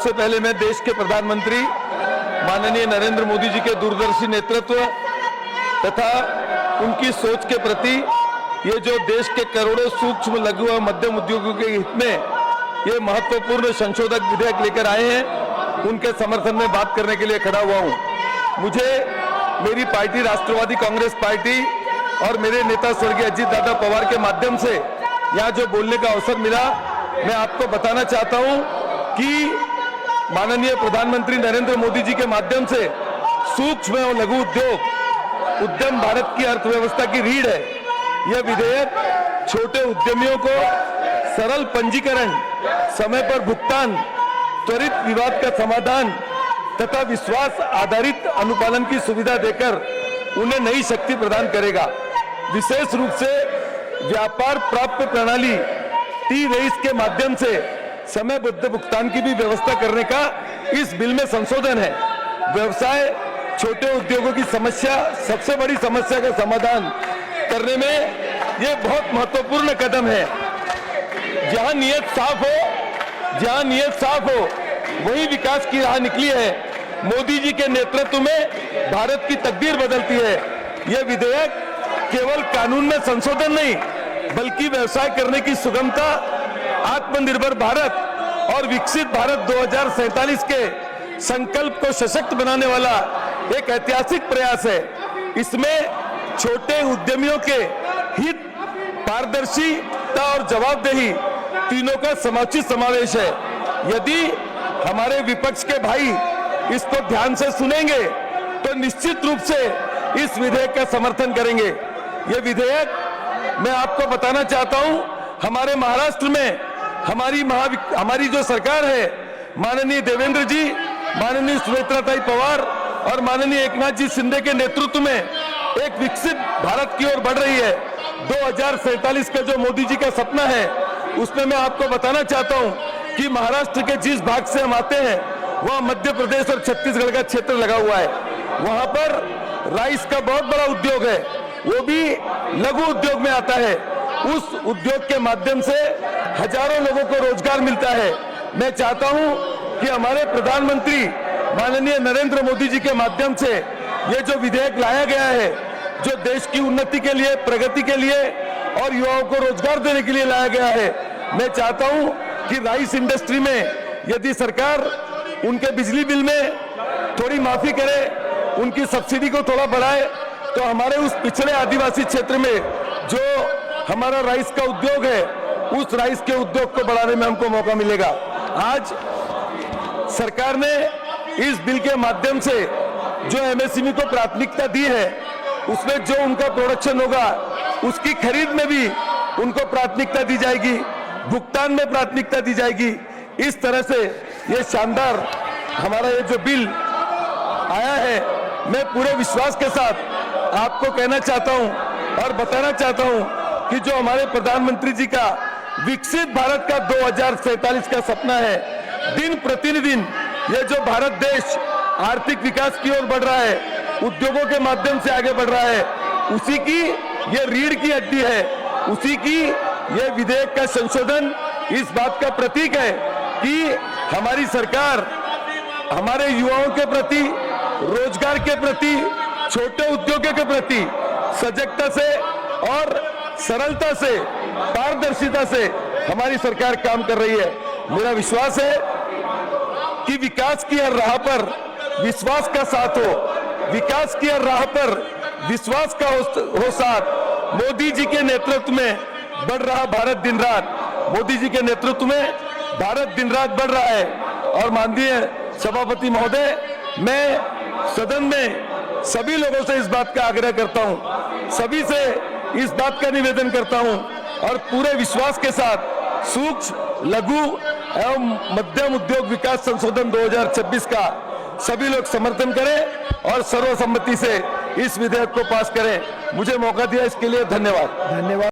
सबसे पहले मैं देश के प्रधानमंत्री माननीय नरेंद्र मोदी जी के दूरदर्शी नेतृत्व तथा उनकी सोच के प्रति ये जो देश के करोड़ों सूक्ष्म लघु और मध्यम उद्योगों के हित में ये महत्वपूर्ण संशोधक विधेयक लेकर आए हैं, उनके समर्थन में बात करने के लिए खड़ा हुआ हूं। मुझे मेरी पार्टी राष्ट्रवादी कांग्रेस पार्टी और मेरे नेता स्वर्गीय अजीत दादा पवार के माध्यम से यहाँ जो बोलने का अवसर मिला, मैं आपको बताना चाहता हूं कि माननीय प्रधानमंत्री नरेंद्र मोदी जी के माध्यम से सूक्ष्म और लघु उद्यम भारत की अर्थव्यवस्था की रीढ़ है। यह विधेयक छोटे उद्यमियों को सरल पंजीकरण, समय पर भुगतान, त्वरित विवाद का समाधान तथा विश्वास आधारित अनुपालन की सुविधा देकर उन्हें नई शक्ति प्रदान करेगा। विशेष रूप से व्यापार प्राप्य प्रणाली टी-रेस के माध्यम से समयबद्ध भुगतान की भी व्यवस्था करने का इस बिल में संशोधन है। व्यवसाय छोटे उद्योगों की समस्या, सबसे बड़ी समस्या का समाधान करने में यह बहुत महत्वपूर्ण कदम है। जहां नियत साफ हो वही विकास की राह निकली है। मोदी जी के नेतृत्व में भारत की तकदीर बदलती है। यह विधेयक केवल कानून में संशोधन नहीं बल्कि व्यवसाय करने की सुगमता, आत्मनिर्भर भारत और विकसित भारत 2047 के संकल्प को सशक्त बनाने वाला एक ऐतिहासिक प्रयास है। इसमें छोटे उद्यमियों के हित, पारदर्शिता और जवाबदेही तीनों का समुचित समावेश है। यदि हमारे विपक्ष के भाई इसको ध्यान से सुनेंगे तो निश्चित रूप से इस विधेयक का समर्थन करेंगे। यह विधेयक, मैं आपको बताना चाहता हूं, हमारे महाराष्ट्र में हमारी जो सरकार है, माननीय देवेंद्र जी, माननीय सुनेत्राताई पवार और माननीय एकनाथ जी शिंदे के नेतृत्व में एक विकसित भारत की ओर बढ़ रही है। 2047 का जो मोदी जी का सपना है, उसमें मैं आपको बताना चाहता हूं कि महाराष्ट्र के जिस भाग से हम आते हैं वहां मध्य प्रदेश और छत्तीसगढ़ का क्षेत्र लगा हुआ है। वहां पर राइस का बहुत बड़ा उद्योग है, वो भी लघु उद्योग में आता है। उस उद्योग के माध्यम से हजारों लोगों को रोजगार मिलता है। मैं चाहता हूं कि हमारे प्रधानमंत्री माननीय नरेंद्र मोदी जी के माध्यम से ये जो विधेयक लाया गया है, जो देश की उन्नति के लिए, प्रगति के लिए और युवाओं को रोजगार देने के लिए लाया गया है, मैं चाहता हूं कि राइस इंडस्ट्री में यदि सरकार उनके बिजली बिल में थोड़ी माफी करे, उनकी सब्सिडी को थोड़ा बढ़ाए, तो हमारे उस पिछड़े आदिवासी क्षेत्र में जो हमारा राइस का उद्योग है, उस राइस के उद्योग को बढ़ाने में हमको मौका मिलेगा। आज सरकार ने इस बिल के माध्यम से जो एमएसएमई को प्राथमिकता दी है, उसमें जो उनका प्रोडक्शन होगा उसकी खरीद में भी उनको प्राथमिकता दी जाएगी, भुगतान में प्राथमिकता दी जाएगी। इस तरह से ये शानदार हमारा ये जो बिल आया है, मैं पूरे विश्वास के साथ आपको कहना चाहता हूं और बताना चाहता हूं कि जो हमारे प्रधानमंत्री जी का विकसित भारत का 2047 का सपना है, दिन प्रतिदिन ये जो भारत देश आर्थिक विकास की ओर बढ़ रहा है, उद्योगों के माध्यम से आगे बढ़ रहा है, उसी की ये रीढ़ की हड्डी है। उसी की ये विधेयक का संशोधन इस बात का प्रतीक है कि हमारी सरकार हमारे युवाओं के प्रति, रोजगार के प्रति, छोटे उद्योगों के प्रति सजगता से और सरलता से, पारदर्शिता से हमारी सरकार काम कर रही है। मेरा विश्वास है कि विकास की हर राह पर विश्वास का साथ हो, विकास की हर राह पर विश्वास का हो साथ। मोदी जी के नेतृत्व में बढ़ रहा भारत दिन रात, मोदी जी के नेतृत्व में भारत दिन रात बढ़ रहा है। और माननीय सभापति महोदय, मैं सदन में सभी लोगों से इस बात का आग्रह करता हूं, सभी से इस बात का निवेदन करता हूं और पूरे विश्वास के साथ सूक्ष्म, लघु एवं मध्यम उद्योग विकास संशोधन 2026 का सभी लोग समर्थन करें और सर्वसम्मति से इस विधेयक को पास करें। मुझे मौका दिया इसके लिए धन्यवाद।